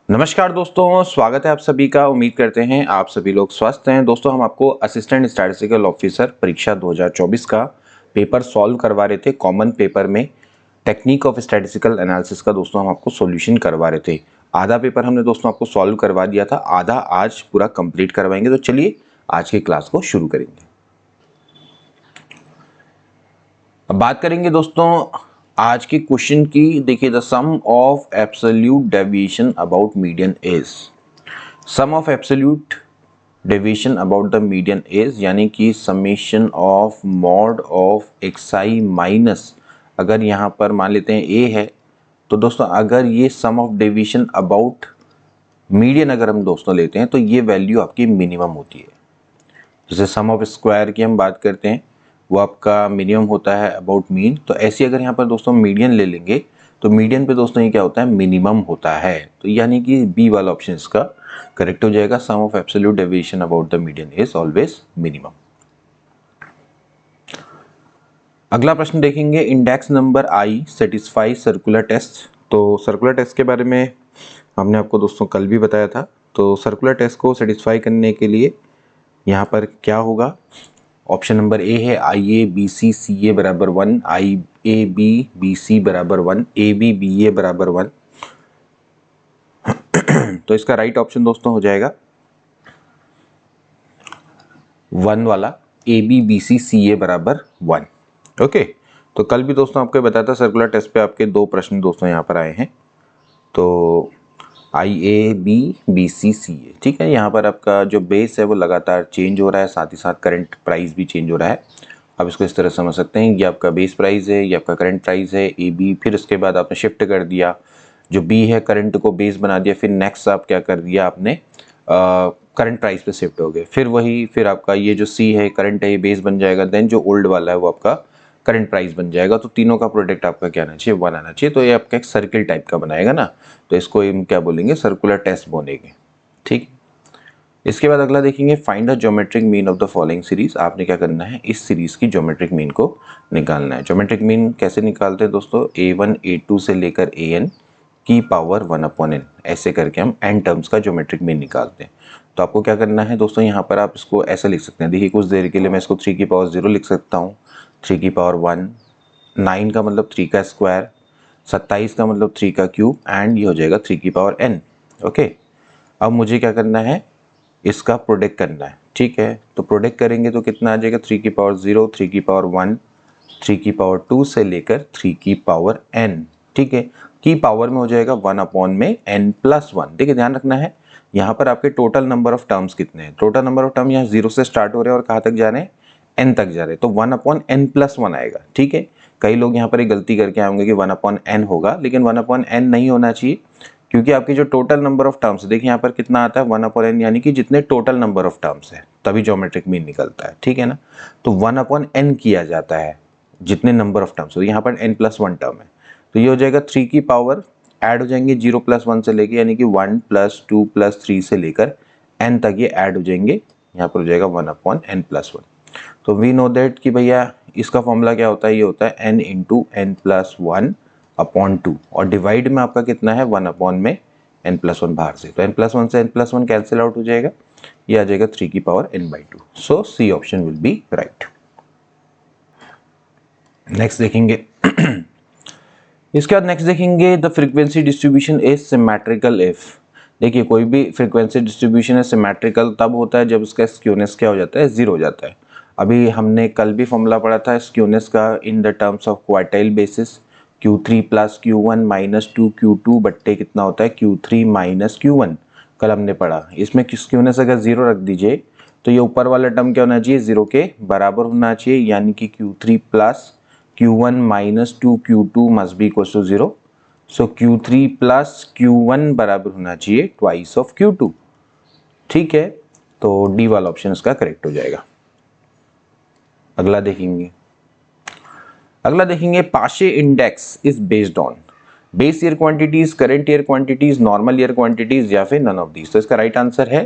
नमस्कार दोस्तों, स्वागत है आप सभी का। उम्मीद करते हैं आप सभी लोग स्वस्थ हैं। दोस्तों, हम आपको असिस्टेंट स्टैटिस्टिकल ऑफिसर परीक्षा 2024 का पेपर सॉल्व करवा रहे थे। कॉमन पेपर में टेक्निक ऑफ स्टैटिस्टिकल एनालिसिस का दोस्तों हम आपको सॉल्यूशन करवा रहे थे। आधा पेपर हमने दोस्तों आपको सॉल्व करवा दिया था, आधा आज पूरा कंप्लीट करवाएंगे। तो चलिए आज की क्लास को शुरू करेंगे। अब बात करेंगे दोस्तों आज के क्वेश्चन की। देखिए, the sum of absolute deviation about median is, sum of absolute deviation about the median is यानी कि summation of mod of x minus, अगर यहाँ पर मान लेते हैं ए है, तो दोस्तों अगर ये सम ऑफ डेविएशन अबाउट मीडियन अगर हम दोस्तों लेते हैं तो ये वैल्यू आपकी मिनिमम होती है। जैसे सम ऑफ स्क्वायर की हम बात करते हैं, वो आपका मिनिमम होता है अबाउट मीन। तो ऐसी अगर यहाँ पर दोस्तों मीडियन ले लेंगे तो मीडियन पे दोस्तों ये क्या होता है, मिनिमम होता है। तो यानी कि बी वाला ऑप्शन इसका करेक्ट हो जाएगा। Sum of absolute deviation about the median is always minimum. अगला प्रश्न देखेंगे, index number I satisfy circular test. तो सर्कुलर टेस्ट के बारे में हमने आपको दोस्तों कल भी बताया था। तो सर्कुलर टेस्ट को सेटिस्फाई करने के लिए यहाँ पर क्या होगा, ऑप्शन नंबर ए है आई ए बी सी सी ए बराबर 1, आई ए बी बी सी बराबर 1, ए बी बी ए बराबर 1। तो इसका राइट ऑप्शन दोस्तों हो जाएगा 1 वाला, ए बी बी सी सी ए बराबर 1। ओके, तो कल भी दोस्तों आपको बताया था सर्कुलर टेस्ट पे आपके दो प्रश्न दोस्तों यहाँ पर आए हैं। तो आई ए बी बी सी सी ए, ठीक है। यहाँ पर आपका जो बेस है वो लगातार चेंज हो रहा है, साथ ही साथ करंट प्राइस भी चेंज हो रहा है। अब इसको इस तरह समझ सकते हैं, ये आपका बेस प्राइस है, ये आपका करंट प्राइस है ए बी, फिर उसके बाद आपने शिफ्ट कर दिया, जो बी है करंट को बेस बना दिया, फिर नेक्स्ट आप क्या कर दिया आपने करंट प्राइस पे शिफ्ट हो गए। फिर आपका ये जो सी है करंट है, ये बेस बन जाएगा, देन जो ओल्ड वाला है वो आपका करंट प्राइस बन जाएगा। तो तीनों का प्रोडक्ट आपका क्या आना चाहिए, 1 आना चाहिए। तो ये आपका एक सर्किल टाइप का बनाएगा ना, तो इसको हम क्या बोलेंगे, सर्कुलर टेस्ट बोलेंगे। ठीक, इसके बाद अगला देखेंगे, find the geometric mean of the following series. आपने क्या करना है, इस सीरीज की ज्योमेट्रिक मीन को निकालना है। ज्योमेट्रिक मीन कैसे निकालते हैं दोस्तों, a1 a2 से लेकर an की पावर 1/n, ऐसे करके हम n टर्म्स का ज्योमेट्रिक मीन निकालते हैं। तो आपको क्या करना है दोस्तों, यहाँ पर आप इसको ऐसा लिख सकते हैं। देखिए, कुछ देर के लिए मैं इसको 3 की पावर 0 लिख सकता हूँ, 3 की पावर 1, 9 का मतलब 3 का स्क्वायर, 27 का मतलब 3 का क्यूब, एंड ये हो जाएगा 3 की पावर n। ओके, अब मुझे क्या करना है, इसका प्रोडक्ट करना है। ठीक है, तो प्रोडक्ट करेंगे तो कितना आ जाएगा, 3 की पावर 0, 3 की पावर 1, 3 की पावर 2 से लेकर 3 की पावर n। ठीक है, की पावर में हो जाएगा 1 में n+1। देखिए, ध्यान रखना है यहाँ पर आपके टोटल नंबर ऑफ टर्म्स कितने हैं। टोटल नंबर ऑफ टर्म यहाँ 0 से स्टार्ट हो रहे हैं और कहाँ तक जा रहे हैं, n तक जा रहे हैं, तो 1/n+1 आएगा। ठीक है, कई लोग यहाँ पर एक गलती करके आएंगे कि 1/n होगा, लेकिन 1/n नहीं होना चाहिए, क्योंकि आपकी जो टोटल नंबर ऑफ टर्म्स, देखिए यहाँ पर कितना आता है 1/n, यानी कि जितने टोटल नंबर ऑफ टर्म्स है तभी ज्योमेट्रिक मीन निकलता है। ठीक है ना, तो 1/n किया जाता है जितने नंबर ऑफ टर्म्स हो। यहाँ पर n+1 टर्म है, तो ये हो जाएगा 3 की पावर, ऐड हो जाएंगे 0+1 से लेके, यानी कि 1+2+3 से लेकर n तक ये ऐड हो जाएंगे, यहाँ पर हो जाएगा 1/n+1। तो वी नो दैट कि भैया इसका फॉर्मूला क्या होता है, ये होता है n × n+1/2, और डिवाइड में आपका कितना है 1 में n+1 बाहर से, तो n+1 से n+1 कैंसिल आउट हो जाएगा, ये आ जाएगा 3 की power n/2। So C option will be right. Next देखेंगे इसके बाद नेक्स्ट देखेंगे, the frequency distribution is symmetrical if. देखिए, कोई भी फ्रीक्वेंसी डिस्ट्रीब्यूशन है सिमेट्रिकल तब होता है जब उसका स्क्यूनेस क्या हो जाता है, 0 हो जाता है। अभी हमने कल भी फॉर्मूला पढ़ा था स्क्यूनेस का in the terms of quartile basis, Q3 + Q1 - 2Q2 बट्टे कितना होता है, Q3 - Q1, कल हमने पढ़ा। इसमें स्क्यूनेस अगर 0 रख दीजिए तो ये ऊपर वाला टर्म क्या होना चाहिए, 0 के बराबर होना चाहिए, यानी कि Q3 + Q1 - 2Q2 must be equal to 0। So Q3 + Q1 बराबर होना चाहिए ट्वाइस ऑफ Q2। ठीक है, तो डी वाला ऑप्शन इसका करेक्ट हो जाएगा। अगला देखेंगे Paasche index is based on base year quantities, current year quantities, normal year quantities, या फिर नन ऑफ दीज। तो इसका राइट आंसर है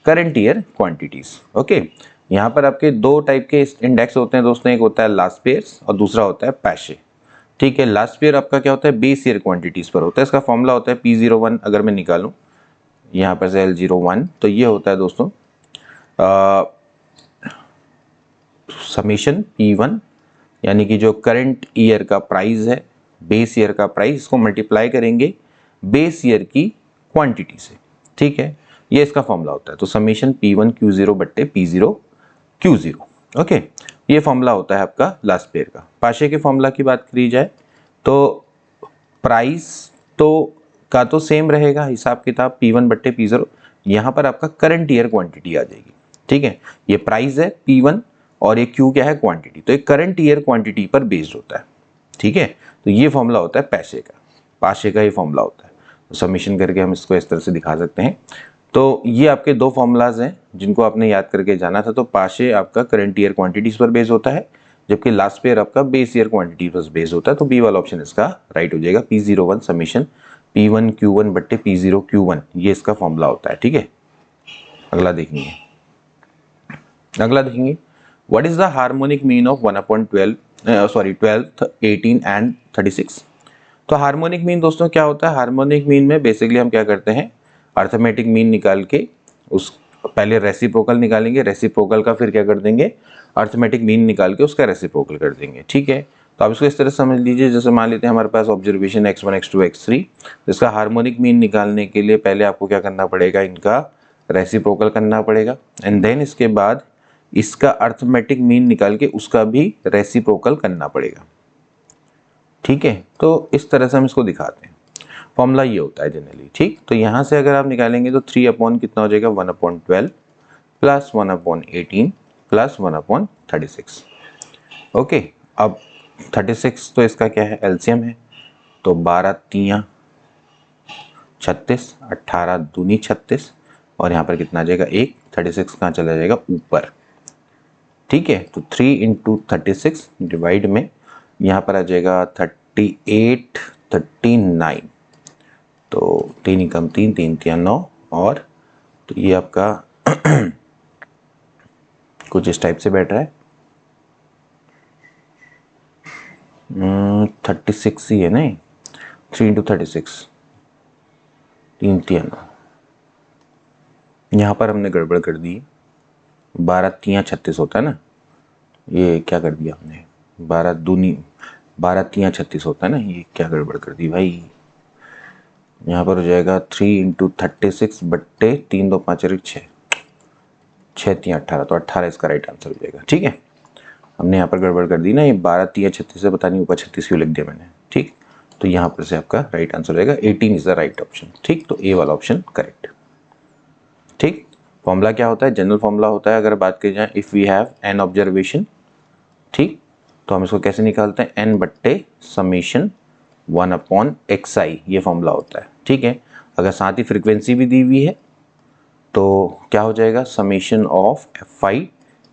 करंट ईयर क्वांटिटीज। ओके, यहाँ पर आपके दो टाइप के इंडेक्स होते हैं दोस्तों, एक होता है लास्ट पेयर्स और दूसरा होता है पैशे। ठीक है, लास्ट पेयर आपका क्या होता है, बेस ईयर क्वांटिटीज पर होता है। इसका फॉर्मूला होता है P01, अगर मैं निकालूं यहाँ पर से L01, तो ये होता है दोस्तों समीशन P1, यानी कि जो करंट ईयर का प्राइस है, बेस ईयर का प्राइस, इसको मल्टीप्लाई करेंगे बेस ईयर की क्वांटिटी से, ठीक है, ये इसका फॉर्मूला होता है। तो समीशन P1 Q0 बट्टे P0 Q0, ओके, ये फॉर्मूला होता है आपका लास्ट पेयर का। पाशे के फॉर्मूला की बात करी जाए तो प्राइस का तो सेम रहेगा हिसाब किताब, P1 बट्टे P0, यहाँ पर आपका करंट ईयर क्वांटिटी आ जाएगी, ठीक है, ये प्राइस है P1 और ये Q क्या है, क्वांटिटी, तो ये करंट ईयर क्वांटिटी पर बेस्ड होता है, ठीक है। तो ये फॉर्मूला होता है पाशे का ये फॉर्मूला होता है। तो समीशन करके हम इसको इस तरह से दिखा सकते हैं। तो ये आपके दो फॉर्मूलाज हैं जिनको आपने याद करके जाना था। तो पाशे आपका करंट ईयर क्वांटिटीज पर बेस्ड होता है, जबकि लास्ट पेयर आपका बेस ईयर क्वांटिटी पर बेस्ड होता है। तो बी वाला ऑप्शन इसका राइट हो जाएगा, P01 समीशन P1 Q1 बट्टे P0 Q1, ये इसका फॉर्मूला होता है, ठीक है। अगला देखेंगे what is the harmonic mean of 1/12 12th 18 and 36। तो हार्मोनिक मीन दोस्तों क्या होता है, हार्मोनिक मीन में बेसिकली हम क्या करते हैं, अर्थमेटिक मीन निकाल के उस पहले रेसिप्रोकल निकालेंगे, रेसिप्रोकल का फिर क्या कर देंगे, अर्थमेटिक मीन निकाल के उसका रेसिप्रोकल कर देंगे, ठीक है। तो आप इसको इस तरह समझ लीजिए, जैसे मान लेते हैं हमारे पास ऑब्जर्वेशन x1 x2 x3, इसका हार्मोनिक मीन निकालने के लिए पहले आपको क्या करना पड़ेगा, इनका रेसिप्रोकल करना पड़ेगा, एंड देन इसके बाद इसका अर्थमेटिक मीन निकाल के उसका भी रेसिप्रोकल करना पड़ेगा, ठीक है। तो इस तरह से हम इसको दिखाते हैं, फॉर्मूला ये होता है जनरली, ठीक। तो यहाँ से अगर आप निकालेंगे तो 3 अपॉन कितना हो जाएगा, 1/12 प्लस 1/18 प्लस 1/36, ओके। अब 36 तो इसका क्या है, एलसीएम है, तो 12 तियां 36, 18 दूनी 36, और यहाँ पर कितना आ जाएगा 1, 36 कहाँ चला जाएगा ऊपर, ठीक है। तो 3 इंटू 36 डिवाइड में यहाँ पर आ जाएगा 38 39, तो 3 कम 3 3 तियां 9, और तो ये आपका कुछ इस टाइप से बैठ रहा है, 36 ही है नहीं, 3 इंटू 36 3 तियां 9, यहाँ पर हमने गड़बड़ कर दी, 12 तियां 36 होता है ना, ये क्या कर दिया हमने, 12 तियां 36 होता है ना, ये क्या गड़बड़ कर दी भाई। यहाँ पर हो जाएगा 3 इंटू 36 बट्टे 3 2 5 6 6 तियां 18, तो 18 इसका राइट आंसर हो जाएगा, ठीक है। हमने यहाँ पर गड़बड़ कर दी ना, ये 12 तियां 36 से पता नहीं ऊपर 36 क्यों लिख दिया मैंने, ठीक। तो यहाँ पर से आपका राइट आंसर हो जाएगा 18 इज द राइट ऑप्शन, ठीक। तो ए वाला ऑप्शन करेक्ट, ठीक। फॉर्मूला क्या होता है, जनरल फॉर्मूला होता है, अगर बात की जाए if we have n observation, ठीक, तो हम इसको कैसे निकालते हैं, एन बट्टे समीशन 1/xi, ये फॉर्मूला होता है, ठीक है। अगर साथ ही फ्रीक्वेंसी भी दी हुई है तो क्या हो जाएगा, summation of fi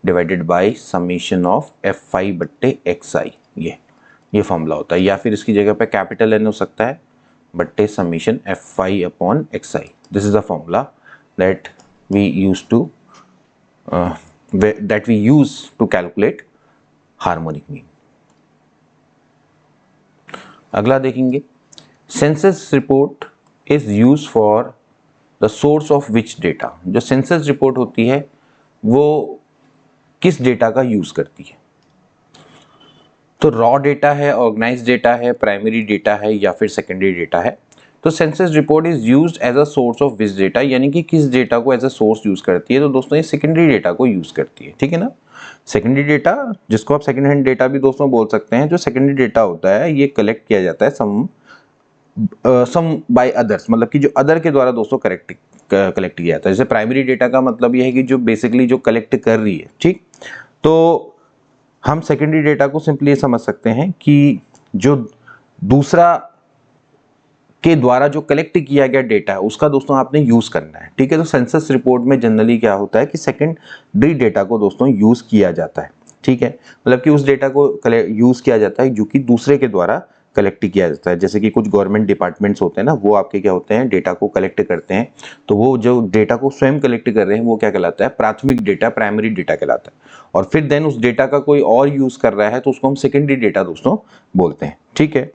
divided by summation of fi बट्टे xi, ये फॉर्मूला होता है। या फिर इसकी जगह पे कैपिटल एन हो सकता है, बट्टे summation fi upon xi, this is the formula that we use to calculate harmonic mean. अगला देखेंगे, census report is use for the source of which data. जो सेंसस रिपोर्ट होती है वो किस डेटा का यूज करती है, तो रॉ डेटा है, ऑर्गेनाइज डेटा है, प्राइमरी डेटा है, या फिर सेकेंडरी डेटा है। तो census report is used as a source of which data, यानी कि किस डेटा को एज अ सोर्स यूज करती है, तो दोस्तों ये सेकेंडरी डेटा को यूज करती है, ठीक है ना। सेकेंडरी डेटा, जिसको आप सेकेंड हैंड डेटा भी दोस्तों बोल सकते हैं, जो सेकेंडरी डेटा होता है ये कलेक्ट किया जाता है सम बाय अदर्स, मतलब कि जो अदर के द्वारा दोस्तों कलेक्ट किया जाता है। जैसे प्राइमरी डेटा का मतलब ये है कि जो बेसिकली जो कलेक्ट कर रही है, ठीक। तो हम सेकेंडरी डेटा को सिंपली समझ सकते हैं कि जो दूसरा के द्वारा जो कलेक्ट किया गया डेटा है उसका दोस्तों आपने यूज करना है, ठीक है। तो सेंसस रिपोर्ट में जनरली क्या होता है कि सेकेंडरी डेटा को दोस्तों यूज किया जाता है, ठीक है, मतलब कि उस डेटा को यूज किया जाता है जो कि दूसरे के द्वारा कलेक्ट किया जाता है। जैसे कि कुछ गवर्नमेंट डिपार्टमेंट्स होते हैं ना, वो आपके क्या होते हैं, डेटा को कलेक्ट करते हैं, तो वो जो डेटा को स्वयं कलेक्ट कर रहे हैं वो क्या कहलाता है, प्राथमिक डेटा, प्राइमरी डेटा कहलाता है। और फिर देन उस डेटा का कोई और यूज कर रहा है तो उसको हम सेकेंडरी डेटा दोस्तों बोलते हैं, ठीक है।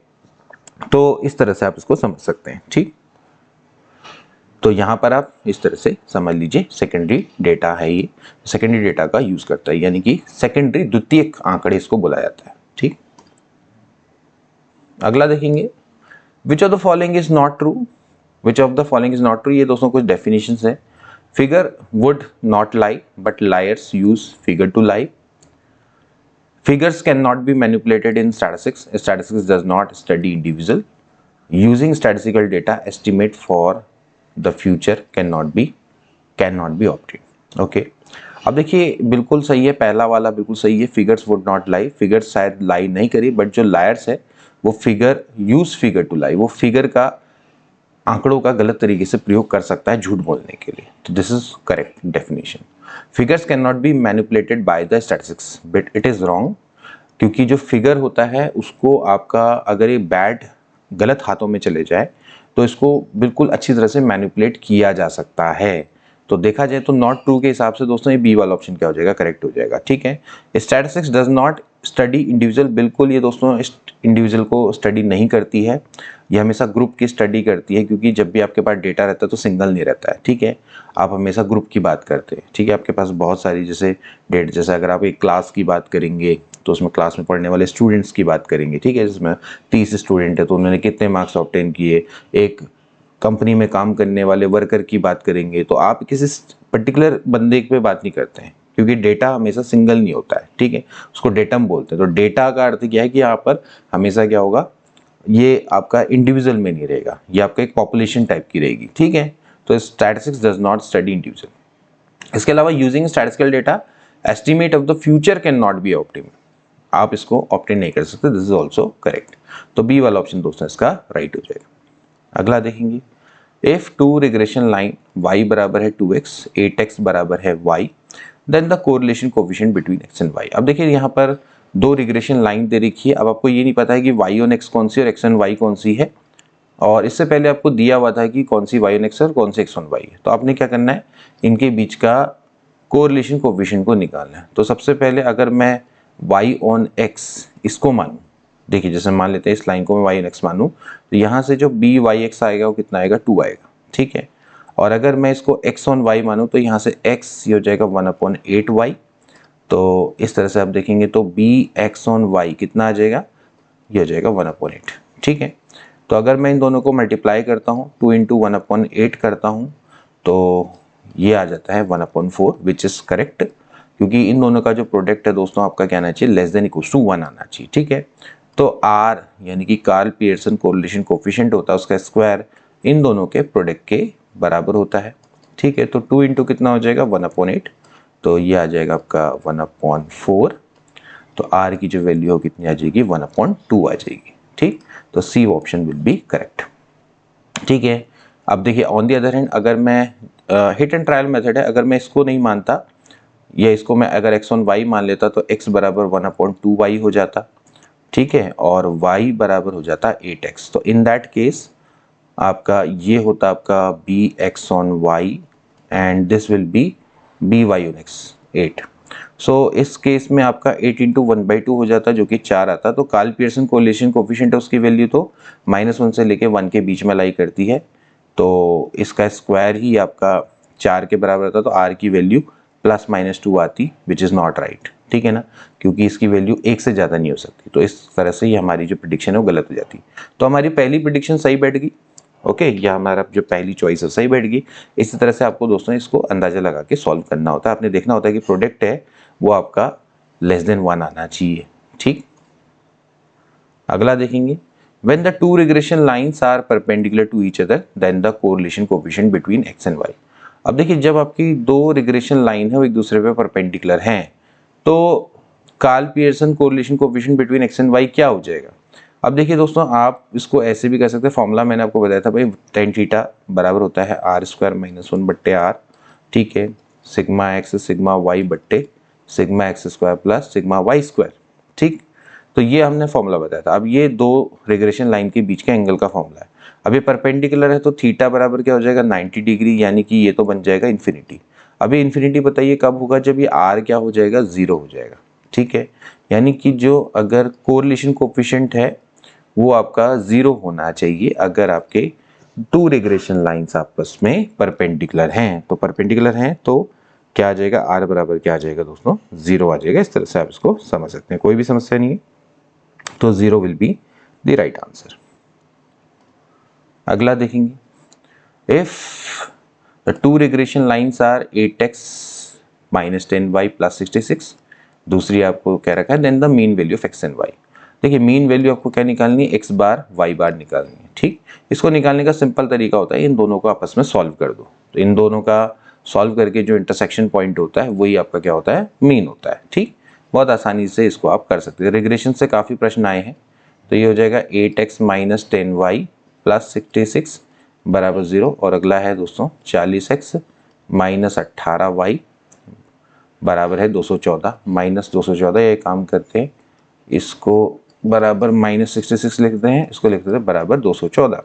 तो इस तरह से आप इसको समझ सकते हैं, ठीक। तो यहाँ पर आप इस तरह से समझ लीजिए सेकेंडरी डेटा है, ये सेकेंडरी डेटा का यूज करता है, यानी कि सेकेंडरी द्वितीयक आंकड़े इसको बोला जाता है। ठीक, अगला देखेंगे, which of the following is not true, which of the following is not true, ये दोस्तों कुछ डेफिनेशंस है। Figure would not lie but liars use figure to lie, figures cannot be manipulated in statistics, statistics does not study individual, using statistical data estimate for the future cannot be obtained। Okay, अब देखिए बिल्कुल सही है, पहला वाला बिल्कुल सही है, figures would not lie, figures शायद लाई नहीं करी, बट जो लायर्स है वो figure use figure to lie, वो फिगर का आंकड़ों का गलत तरीके से प्रयोग कर सकता है झूठ बोलने के लिए। तो this is correct definition. Figures can not be manipulated by the statistics, but it is wrong, क्योंकि जो फिगर होता है उसको आपका अगर ये बैड गलत हाथों में चले जाए तो इसको बिल्कुल अच्छी तरह से मैनिपुलेट किया जा सकता है। तो देखा जाए तो नॉट ट्रू के हिसाब से दोस्तों ये बी वाला ऑप्शन क्या हो जाएगा, करेक्ट हो जाएगा। ठीक है, statistics does not study individual, बिल्कुल ये दोस्तों इंडिविजुअल को स्टडी नहीं करती है, ये हमेशा ग्रुप की स्टडी करती है, क्योंकि जब भी आपके पास डेटा रहता है तो सिंगल नहीं रहता है। ठीक है, आप हमेशा ग्रुप की बात करते हैं। ठीक है, आपके पास बहुत सारी जैसे जैसे अगर आप एक क्लास की बात करेंगे तो उसमें क्लास में पढ़ने वाले स्टूडेंट्स की बात करेंगे। ठीक है, जिसमें 30 स्टूडेंट है तो उन्होंने कितने मार्क्स ऑब्टेन किए, एक कंपनी में काम करने वाले वर्कर की बात करेंगे, तो आप किसी पर्टिकुलर बंदे पे बात नहीं करते हैं, क्योंकि डेटा हमेशा सिंगल नहीं होता है। ठीक है, उसको डेटम बोलते हैं। तो डेटा का अर्थ क्या है कि यहाँ पर हमेशा क्या होगा, ये आपका इंडिविजुअल में नहीं रहेगा, ये आपका एक पॉपुलेशन टाइप की रहेगी। ठीक है, तो statistics does not study individual. इसके अलावा using statistical data estimate of the future can not be optimal, आप इसको ऑप्टेन नहीं कर सकते, दिस इज ऑल्सो करेक्ट। तो बी वाला ऑप्शन दोस्तों इसका राइट हो जाएगा। अगला देखेंगे, if two regression line y बराबर है 2x, 8x बराबर है y, then the correlation coefficient between x and y। अब देखिए यहाँ पर दो रिग्रेशन लाइन दे रखी है, अब आपको ये नहीं पता है कि y ऑन x कौन सी और x ऑन y कौन सी है, और इससे पहले आपको दिया हुआ था कि कौन सी y ऑन x और कौन सी x ऑन y है। तो आपने क्या करना है, इनके बीच का कोरिलेशन कोफिशिएंट को निकालना है। तो सबसे पहले अगर मैं y ऑन x इसको मानूं, देखिए जैसे मान लेते हैं इस लाइन को मैं y ऑन x मानूं, तो यहाँ से जो b y x आएगा वो कितना आएगा, 2 आएगा। ठीक है, और अगर मैं इसको x ऑन y मानूं तो यहाँ से x ये हो जाएगा 1/8y। तो इस तरह से आप देखेंगे तो b x ऑन y कितना आ जाएगा, ये हो जाएगा 1/8। ठीक है, तो अगर मैं इन दोनों को मल्टीप्लाई करता हूँ, 2 × 1/8 करता हूँ, तो ये आ जाता है 1/4, विच इज करेक्ट, क्योंकि इन दोनों का जो प्रोडक्ट है दोस्तों आपका क्या आना चाहिए, लेस देन इक्वल टू 1 आना चाहिए। ठीक है, तो R यानी कि कार्ल पियर्सन कोरिलेशन कोफिशिएंट होता है, उसका स्क्वायर इन दोनों के प्रोडक्ट के बराबर होता है। ठीक है, तो 2 × कितना हो जाएगा, 1/8, तो ये आ जाएगा आपका 1/4, तो R की जो वैल्यू हो कितनी आ जाएगी, 1/2 आ जाएगी। ठीक, तो C option will be correct. ठीक है, अब देखिए ऑन दी अदर हैंड अगर मैं हिट एंड ट्रायल मेथड है, अगर मैं इसको नहीं मानता या इसको मैं अगर x ऑन y मान लेता तो x बराबर 1/2y हो जाता। ठीक है, और y बराबर हो जाता 8x। तो इन दैट केस आपका ये होता आपका bx on y and this will be by on x 8। सो इस केस में आपका 8 × 1/2 हो जाता, जो कि 4 आता। तो कार्ल पियर्सन कोरिलेशन कोफिशिएंट है उसकी वैल्यू तो -1 से लेके 1 के बीच में लाई करती है, तो इसका स्क्वायर ही आपका 4 के बराबर आता, तो r की वैल्यू +-2 आती, विच इज़ नॉट राइट। ठीक है ना, क्योंकि इसकी वैल्यू 1 से ज़्यादा नहीं हो सकती, तो इस तरह से ही हमारी जो प्रेडिक्शन है वो गलत हो जाती। तो हमारी पहली प्रेडिक्शन सही बैठ गई। ओके, या हमारा जो पहली चॉइस है सही बैठ गई। इसी तरह से आपको दोस्तों इसको अंदाजा लगा के सॉल्व करना होता है। आपने देखना होता है कि प्रोडक्ट है वो आपका लेस देन 1 आना चाहिए। ठीक, अगला देखेंगे, when the two regression lines are perpendicular to each other then the correlation coefficient between x and y। अब देखिए जब आपकी दो रिग्रेशन लाइन है वो एक दूसरे पे परपेंडिकुलर हैं, तो Karl Pearson correlation coefficient between x and y क्या हो जाएगा। अब देखिए दोस्तों आप इसको ऐसे भी कर सकते हैं, फॉर्मूला मैंने आपको बताया था भाई, tan थीटा बराबर होता है r² - 1/r। ठीक है, सिग्मा x सिग्मा y बट्टे sigma x² plus sigma y²। ठीक, तो ये हमने फॉर्मूला बताया था। अब ये दो रिग्रेशन लाइन के बीच का एंगल का फॉर्मूला है। अब ये परपेंडिकुलर है तो थीटा बराबर क्या हो जाएगा, 90 डिग्री, यानी कि ये तो बन जाएगा इन्फिनिटी। अब ये इन्फिनिटी बताइए कब होगा, जब ये r क्या हो जाएगा, 0 हो जाएगा। ठीक है, यानी कि जो अगर कोरिलेशन कोफिशिएंट है वो आपका 0 होना चाहिए अगर आपके टू रिग्रेशन लाइंस आपस में परपेंडिकुलर हैं, तो परपेंडिकुलर हैं तो क्या आ जाएगा, आर बराबर क्या आ जाएगा दोस्तों, 0 आ जाएगा। इस तरह से आप इसको समझ सकते हैं, कोई भी समस्या नहीं है, तो 0 will be the right answer. अगला देखेंगे, if the two regression lines are 8x minus 10y plus 66, दूसरी आपको कह रखा है then the mean value of x and y। देखिए मीन वैल्यू आपको क्या निकालनी है, x बार y बार निकालनी है। ठीक, इसको निकालने का सिंपल तरीका होता है इन दोनों को आपस में सॉल्व कर दो, तो इन दोनों का सॉल्व करके जो इंटरसेक्शन पॉइंट होता है वही आपका क्या होता है, मीन होता है। ठीक, बहुत आसानी से इसको आप कर सकते हैं, रिग्रेशन से काफ़ी प्रश्न आए हैं। तो ये हो जाएगा 8x माइनस 10y प्लस 66 बराबर 0, और अगला है दोस्तों 40x माइनस 18y बराबर है 214, माइनस 214। ये काम करते हैं, इसको बराबर माइनस 66 लिखते हैं, इसको लिखते हैं बराबर 214।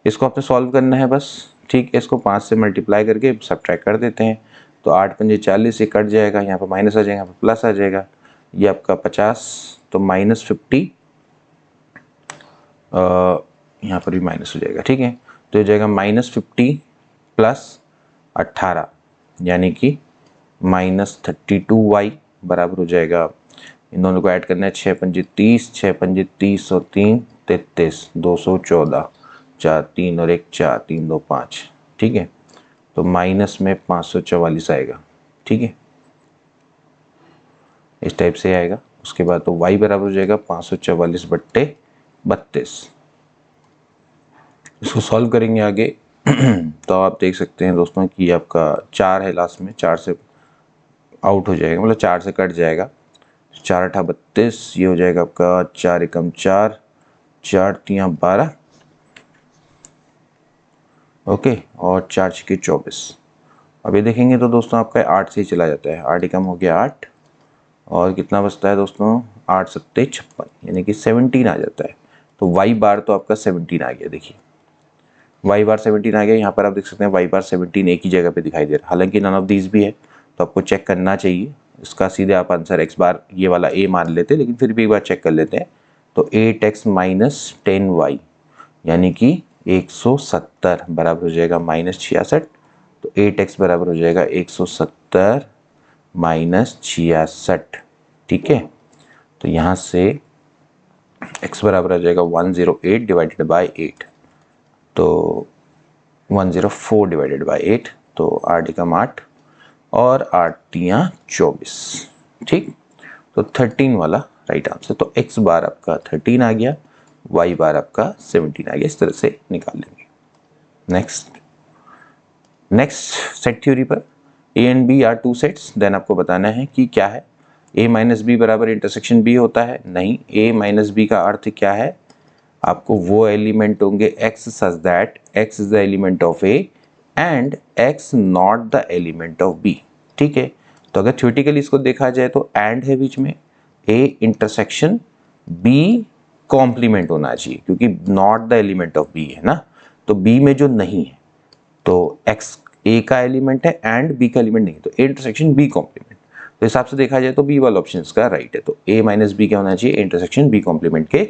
इसको आपने सॉल्व करना है बस। ठीक है, इसको 5 से मल्टीप्लाई करके सब्ट्रैक्ट कर देते हैं, तो 8 पंजे 40, ये कट जाएगा, यहाँ पर माइनस आ जाएगा, यहाँ पर प्लस आ जाएगा, ये आपका 50, तो माइनस 50, यहाँ पर भी माइनस हो जाएगा। ठीक है, तो हो जाएगा माइनस 50 प्लस 18 यानी कि माइनस 32y बराबर हो जाएगा, इन दोनों को ऐड करना है, 6 पंजे 30, 6 पंजे 30 और 3 33, 214, 4 3 और 1 4, 3 2 5। ठीक है, तो माइनस में 544 आएगा। ठीक है, इस टाइप से आएगा। उसके बाद तो y बराबर हो जाएगा 544 बट्टे 32। इसको सॉल्व करेंगे आगे तो आप देख सकते हैं दोस्तों कि आपका 4 है लास्ट में, 4 से आउट हो जाएगा, मतलब 4 से कट जाएगा, 4 8 32, ये हो जाएगा आपका 4 एकम 4, 4 3 12, ओके, और 4 6 24। अब ये देखेंगे तो दोस्तों आपका 8 से ही चला जाता है, 8 एकम हो गया 8, और कितना बचता है दोस्तों, 8 7 56, यानी कि 17 आ जाता है। तो y बार तो आपका 17 आ गया, देखिए y बार 17 आ गया। यहाँ पर आप देख सकते हैं y बार 17 एक ही जगह पे दिखाई दे रहा है, हालांकि नन ऑफ दीज भी है, तो आपको चेक करना चाहिए। इसका सीधे आप आंसर x बार ये वाला a मान लेते हैं, लेकिन फिर भी एक बार चेक कर लेते हैं। तो 8x माइनस 10y यानी कि 170 बराबर हो जाएगा माइनस 66, तो 8x बराबर हो जाएगा 170 माइनस 66। ठीक है, तो यहाँ से x बराबर आ जाएगा 108 डिवाइडेड बाई 8, तो 104 डिवाइडेड बाई 8, तो 8 एकम 8 और 8 3 24। ठीक, तो 13 वाला राइट आंसर। तो x बार आपका 13 आ गया, y बार आपका 17 आ गया। इस तरह से निकाल लेंगे। नेक्स्ट सेट थ्योरी पर a and b are two sets, then आपको बताना है कि क्या है, a माइनस बी बराबर इंटरसेक्शन b होता है, नहीं, a माइनस बी का अर्थ क्या है, आपको वो एलिमेंट होंगे x such that x is the element of a and x not the element of b। ठीक है, तो अगर थ्योरेटिकली इसको देखा जाए तो एंड है बीच में, a इंटरसेक्शन b कॉम्प्लीमेंट होना चाहिए, क्योंकि not the element of b है ना, तो b में जो नहीं है, तो x a का एलिमेंट है एंड b का एलिमेंट नहीं है, तो a इंटरसेक्शन b कॉम्प्लीमेंट। तो हिसाब से देखा जाए तो बी वाला ऑप्शन इसका राइट है, तो a माइनस बी क्या होना चाहिए, इंटरसेक्शन b कॉम्प्लीमेंट के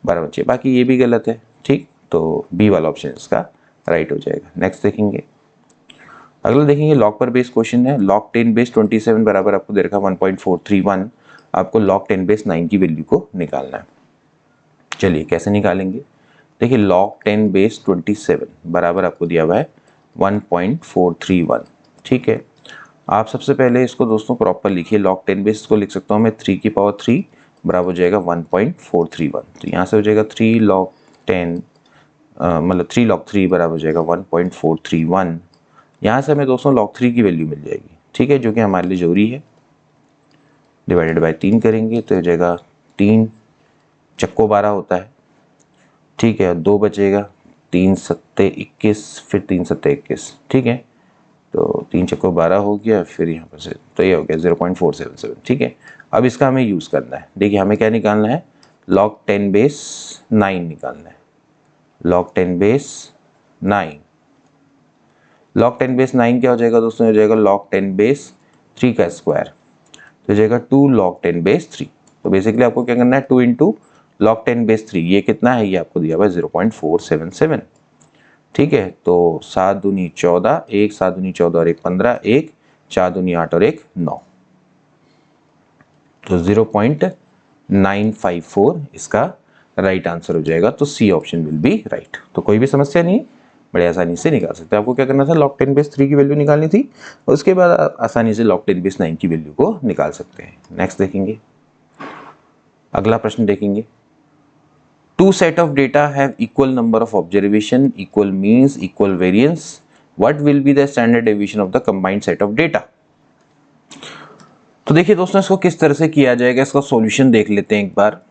बराबर चाहिए, बाकी ये भी गलत है। ठीक, तो बी वाला ऑप्शन इसका राइट हो जाएगा। नेक्स्ट देखेंगे, अगला देखेंगे लॉग पर बेस क्वेश्चन है, लॉग 10 बेस 27 बराबर आपको दे रखा 1.431, आपको लॉग 10 बेस 9 की वैल्यू को निकालना है। चलिए कैसे निकालेंगे, देखिए लॉग 10 बेस 27 बराबर आपको दिया हुआ है 1.431। ठीक है, आप सबसे पहले इसको दोस्तों प्रॉपर लिखिए, लॉग 10 बेस को लिख सकता हूँ मैं 3 की पावर 3 बराबर हो जाएगा 1.431, तो यहाँ से हो जाएगा 3 लॉग 10 मतलब 3 लॉग 3 बराबर हो जाएगा 1.431। यहाँ से हमें दोस्तों लॉग 3 की वैल्यू मिल जाएगी। ठीक है, जो कि हमारे लिए जरूरी है, डिवाइडेड बाय 3 करेंगे तो हो जाएगा 3 चक्को 12 होता है। ठीक है, 2 बचेगा, 3 सत्ते 21, फिर 3 सत्ते 21। ठीक है, तो 3 चक्को 12 हो गया, फिर यहाँ पर से तो ये हो गया 0.477। ठीक है, अब इसका हमें यूज़ करना है। देखिए हमें क्या निकालना है, लॉग 10 बेस 9 निकालना है, लॉग 10 बेस 9। लॉग 10 बेस 9 क्या हो जाएगा दोस्तों, हो जाएगा लॉग 10 बेस 3 का स्क्वायर, तो हो जाएगा 2 लॉग 10 बेस 3। तो बेसिकली आपको क्या करना है, 2 इंटू लॉग 10 बेस 3, ये कितना है, ये आपको दिया हुआ है 0.477। ठीक है, तो 7 दूनी 14, 1 7 दूनी 14 और 1 15, 1 4 दूनी 8 और 1 9, तो 0.954 इसका राइट आंसर हो जाएगा। तो C option will be right. तो कोई भी समस्या नहीं, बड़े आसानी से निकाल सकते हैं। आपको क्या करना था, log 10 बेस 3 की वैल्यू निकालनी थी, उसके बाद आप आसानी से log 10 बेस 9 की वैल्यू को निकाल सकते हैं। नेक्स्ट देखेंगे, अगला प्रश्न देखेंगे। Two set of data have equal number of observation, equal means, equal variance, what will be the standard deviation of the combined set of data. तो देखिए दोस्तों, इसको किस तरह से किया जाएगा, इसका सॉल्यूशन देख लेते हैं एक बार।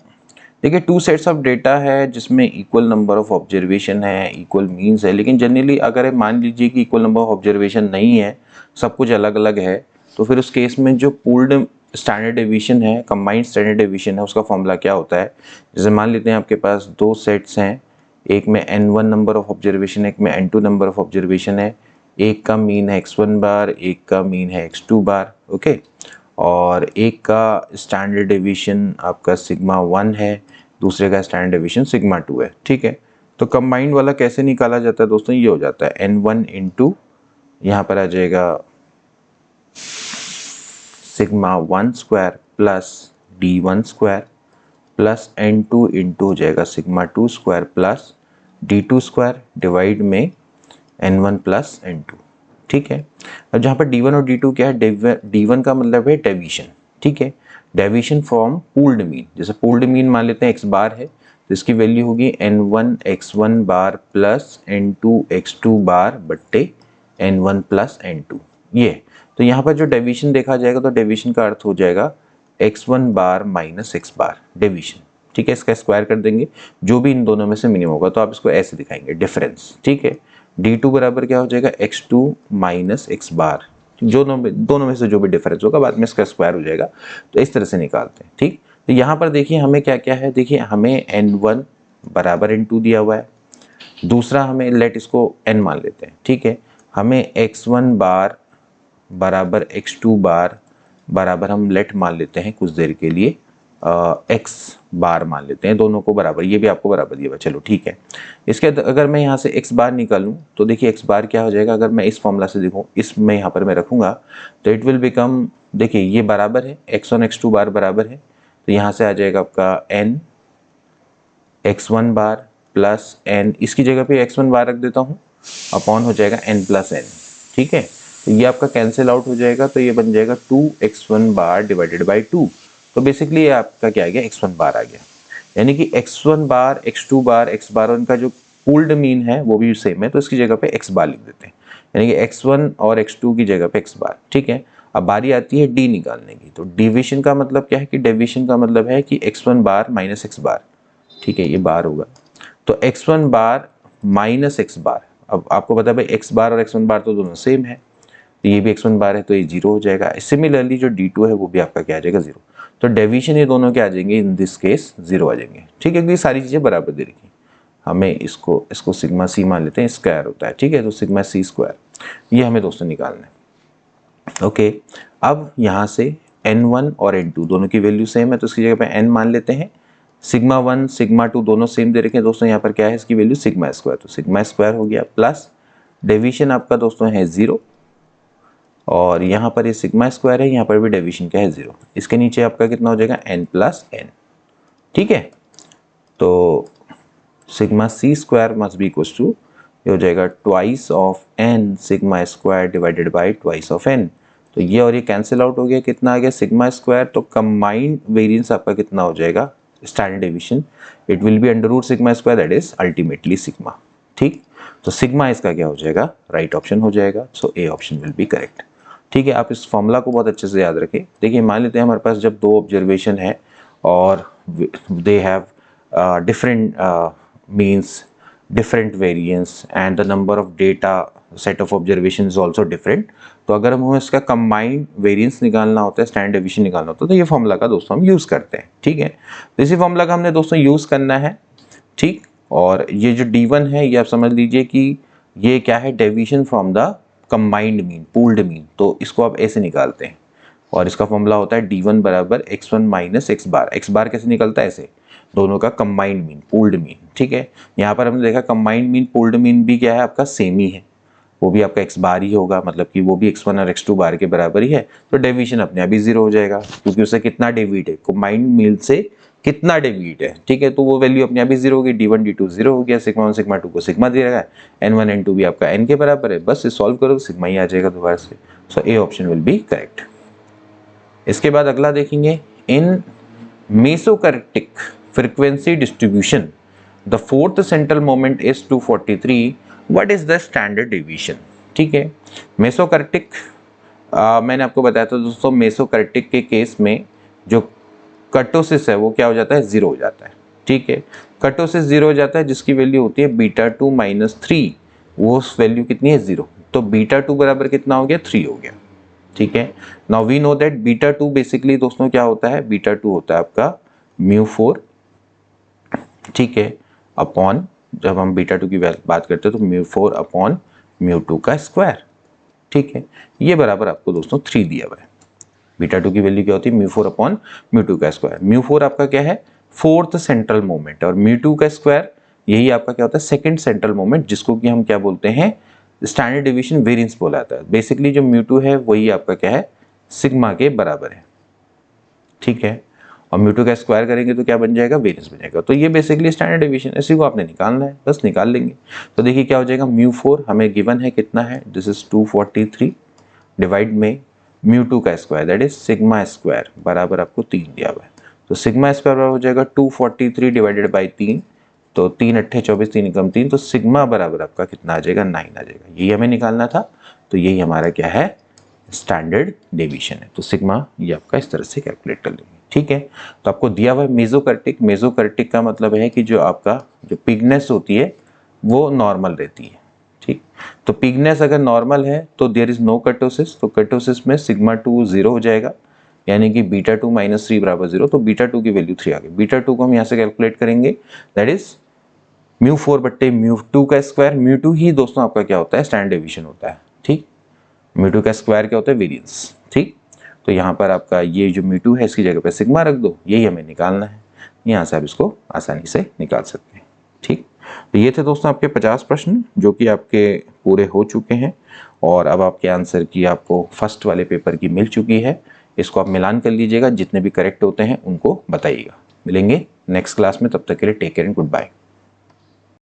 देखिए, टू सेट्स ऑफ डेटा है जिसमें इक्वल नंबर ऑफ ऑब्जर्वेशन है, इक्वल मीन्स है, लेकिन जनरली अगर मान लीजिए कि इक्वल नंबर ऑफ ऑब्जर्वेशन नहीं है, सब कुछ अलग अलग है, तो फिर उस केस में जो पूल्ड स्टैंडर्ड डेविएशन है, कंबाइंड स्टैंडर्ड डेविएशन है, उसका फॉर्मूला क्या होता है। जैसे मान लेते हैं आपके पास दो सेट्स हैं, एक में n1 नंबर ऑफ ऑब्जर्वेशन है, एक में n2 नंबर ऑफ ऑब्जर्वेशन है, एक का मीन है x1 बार, एक का मीन है x2 बार, ओके, और एक का स्टैंडर्ड डेविएशन आपका सिग्मा 1 है, दूसरे का स्टैंडर्ड डेविएशन सिग्मा 2 है, ठीक है। तो कंबाइंड वाला कैसे निकाला जाता है दोस्तों, ये हो जाता है n1 इंटू, यहाँ पर आ जाएगा sigma 1 square plus d1 square plus n2 into हो जाएगा sigma 2 square plus d2 square divide में n1 प्लस n2, ठीक है। अब जहाँ पर d1 और d2 क्या है, d1 का मतलब है डेविएशन, ठीक है, डेविएशन फ्रॉम पूल्ड मीन। जैसे पूल्ड मीन मान लेते हैं x बार है, तो इसकी वैल्यू होगी n1 x1 बार प्लस n2 x2 बार बट्टे n1 प्लस n2, ये। तो यहाँ पर जो डेविएशन देखा जाएगा, तो डेविएशन का अर्थ हो जाएगा x1 बार माइनस x बार डेविएशन, ठीक है। इसका स्क्वायर कर देंगे, जो भी इन दोनों में से मिनिमम होगा, तो आप इसको ऐसे दिखाएंगे डिफरेंस, ठीक है। d2 बराबर क्या हो जाएगा, x2 माइनस x बार, जो दोनों में से जो भी डिफरेंस होगा बाद में इसका स्क्वायर हो जाएगा। तो इस तरह से निकालते हैं, ठीक। तो यहाँ पर देखिए हमें क्या क्या है, देखिए हमें n1 बराबर n2 दिया हुआ है, दूसरा हमें लेट इसको n मान लेते हैं, ठीक है। हमें x1 बार बराबर x2 बार बराबर हम लेट मान लेते हैं कुछ देर के लिए x बार मान लेते हैं, दोनों को बराबर, ये भी आपको बराबर दिया हुआ, चलो ठीक है। इसके अगर मैं यहाँ से x बार निकालूं, तो देखिए x बार क्या हो जाएगा, अगर मैं इस फॉर्मूला से देखूं, इसमें यहाँ पर मैं रखूंगा, तो इट विल बिकम, देखिए ये बराबर है x1 x2 बार बराबर है, तो यहाँ से आ जाएगा आपका n x1 बार प्लस n, इसकी जगह पे x1 बार रख देता हूँ, अपॉन हो जाएगा n प्लस n, ठीक है। तो ये आपका कैंसिल आउट हो जाएगा, तो ये बन जाएगा 2x1 बार डिवाइडेड बाई 2। तो बेसिकली ये आपका क्या आ गया, x1 बार आ गया, यानी कि x1 बार x2 बार x बार, उनका जो पूल्ड मीन है वो भी सेम है, तो इसकी जगह पे x बार लिख देते हैं, यानी कि x1 और x2 की जगह पे x बार, ठीक है। अब बारी आती है d निकालने की, तो डिविजन का मतलब क्या है कि डेविएशन का मतलब है कि x1 बार माइनस x बार, ठीक है, ये बार होगा, तो x1 बार माइनस x बार। अब आपको पता है भाई x बार और x1 बार तो दोनों सेम है, तो ये भी x1 बार है, तो ये 0 हो जाएगा। सिमिलरली जो d2 है वो भी आपका क्या आ जाएगा, 0। तो डेविएशन ये दोनों क्या आ जाएंगे, इन दिस केस 0 आ जाएंगे, ठीक है, क्योंकि सारी चीज़ें बराबर दे रखी। हमें इसको सिग्मा सी मान लेते हैं, स्क्वायर होता है, ठीक है, तो सिग्मा सी स्क्वायर ये हमें दोस्तों निकालना है, ओके। अब यहाँ से n1 और n2 दोनों की वैल्यू सेम है, तो इसकी जगह पे n मान लेते हैं, सिग्मा 1 सिग्मा 2 दोनों सेम दे रखे हैं दोस्तों, यहाँ पर क्या है इसकी वैल्यू सिग्मा स्क्वायर, तो सिग्मा स्क्वायर हो गया, प्लस डेविएशन आपका दोस्तों है 0, और यहाँ पर ये सिग्मा स्क्वायर है, यहाँ पर भी डेविएशन क्या है 0, इसके नीचे आपका कितना हो जाएगा n प्लस n, ठीक है। तो sigma C square must be equal to, ये हो जाएगा twice of n sigma square divided by twice of n। तो ये और ये कैंसिल आउट हो गया, कितना आ गया सिग्मा स्क्वायर, तो कंबाइंड वेरिएंस आपका कितना हो जाएगा standard deviation, it will be under root sigma square, that is ultimately sigma, ठीक। तो सिग्मा इसका क्या हो जाएगा, राइट ऑप्शन हो जाएगा, so A option will be correct, ठीक है। आप इस फॉर्मूला को बहुत अच्छे से याद रखें। देखिए मान लेते हैं हमारे पास जब दो ऑब्जर्वेशन है और they have different means, different variance and the number of data set of observation is also different, तो अगर हमें इसका combined variance निकालना होता है, standard deviation निकालना होता है, तो ये फॉर्मूला का दोस्तों हम यूज़ करते हैं, ठीक है। तो इसी फॉर्मूला का हमने दोस्तों यूज़ करना है, ठीक। और ये जो d1 है ये आप समझ लीजिए कि ये क्या है, deviation from the combined mean, pooled mean, तो इसको आप ऐसे निकालते हैं, और इसका फॉर्मूला होता है d1 बराबर x1 माइनस x बार। x बार कैसे निकलता है, ऐसे, दोनों का कंबाइंड मीन, पूल्ड मीन, ठीक है। यहाँ पर हमने देखा कंबाइंड मीन पूल्ड मीन भी क्या है आपका सेम ही है, वो भी आपका x बार ही होगा, मतलब कि वो भी x1 और x2 बार के बराबर ही है, तो डेविएशन अपने आप ही 0 हो जाएगा, क्योंकि उसे कितना डेविएट है, कंबाइंड मीन से कितना डेविएट है, ठीक है, तो वो वैल्यू अपने आप ही 0 होगी, d1 d2 0 हो गया, सिग्मा 1 सिग्मा 2 को सिग्मा दिया गया, n1 n2 भी आपका n के बराबर है, बस इसे सॉल्व करो तो सिग्मा ही आ जाएगा दोबारा से। So A option will be correct. इसके बाद अगला देखेंगे, in mesokurtic frequency distribution the fourth central moment is 243, what is the standard deviation, ठीक है। मेसोकैरेक्टिक मैंने आपको बताया था दोस्तों, मेसोकैरेक्टिक के केस में जो कर्टोसिस है वो क्या हो जाता है, 0 हो जाता है, ठीक है। कर्टोसिस 0 हो जाता है जिसकी वैल्यू होती है β2 - 3, वो वैल्यू कितनी है 0, तो β2 बराबर कितना हो गया 3 हो गया, ठीक है। Now we know that β2 basically दोस्तों क्या होता है, β2 होता है आपका μ4, ठीक है, अपॉन, जब हम β2 की बात करते हैं तो μ4 अपॉन μ2 का स्क्वायर, ठीक है, ये बराबर आपको दोस्तों 3 दिया हुआ है। β2 की वैल्यू क्या होती है, μ4 अपॉन μ2 का स्क्वायर, μ4 आपका क्या है, फोर्थ सेंट्रल मोमेंट, और μ2 का स्क्वायर यही आपका क्या होता है, सेकंड सेंट्रल मोमेंट, जिसको कि हम क्या बोलते हैं, स्टैंडर्ड डेविएशन वेरिएंस बोला जाता है। बेसिकली जो μ2 है वही आपका क्या है, सिग्मा के बराबर है, ठीक है, और μ2 का स्क्वायर करेंगे तो क्या बन जाएगा, वेरिएंस बन जाएगा। तो ये बेसिकली स्टैंडर्ड डेविएशन, इसी को आपने निकालना है, बस निकाल लेंगे। तो देखिए क्या हो जाएगा, μ4 हमें गिवन है कितना है, दिस इज 243, डिवाइड में μ2 का square that is sigma square बराबर आपको 3 दिया हुआ है, तो सिग्मा स्क्वायर बराबर हो जाएगा 243 डिवाइडेड बाई 3, तो 3 अट्ठे 24, 3 कम 3, तो सिग्मा बराबर आपका कितना आ जाएगा, 9 आ जाएगा। यही हमें निकालना था, तो यही हमारा क्या है, स्टैंडर्ड डेविएशन है। तो सिग्मा ये आपका इस तरह से कैलकुलेट कर लेंगे, ठीक है। तो आपको दिया हुआ है मेसोकैरेक्टिक, मेसोकैरेक्टिक का मतलब है कि जो आपका जो पिगनेस होती है वो नॉर्मल रहती है, ठीक। तो पिगनेस अगर नॉर्मल है तो देयर इज नो कर्टोसिस, तो कर्टोसिस में सिग्मा 2 0 हो जाएगा, यानी कि β2 - 3 बराबर 0, तो β2 की वैल्यू 3 आ गई। β2 को हम यहाँ से कैलकुलेट करेंगे, दैट इज μ4 बट्टे μ2 का स्क्वायर, μ2 ही दोस्तों आपका क्या होता है, स्टैंडर्ड डेविएशन होता है, ठीक। μ2 का स्क्वायर क्या होता है, वेरिएंस, ठीक। तो यहाँ पर आपका ये जो μ2 है इसकी जगह पे सिग्मा रख दो, यही हमें निकालना है, यहाँ से आप इसको आसानी से निकाल सकते हैं, ठीक। तो ये थे दोस्तों आपके 50 प्रश्न जो कि आपके पूरे हो चुके हैं, और अब आपके आंसर की आपको फर्स्ट वाले पेपर की मिल चुकी है। इसको आप मिलान कर लीजिएगा, जितने भी करेक्ट होते हैं उनको बताइएगा। मिलेंगे नेक्स्ट क्लास में, तब तक के लिए take care and good bye.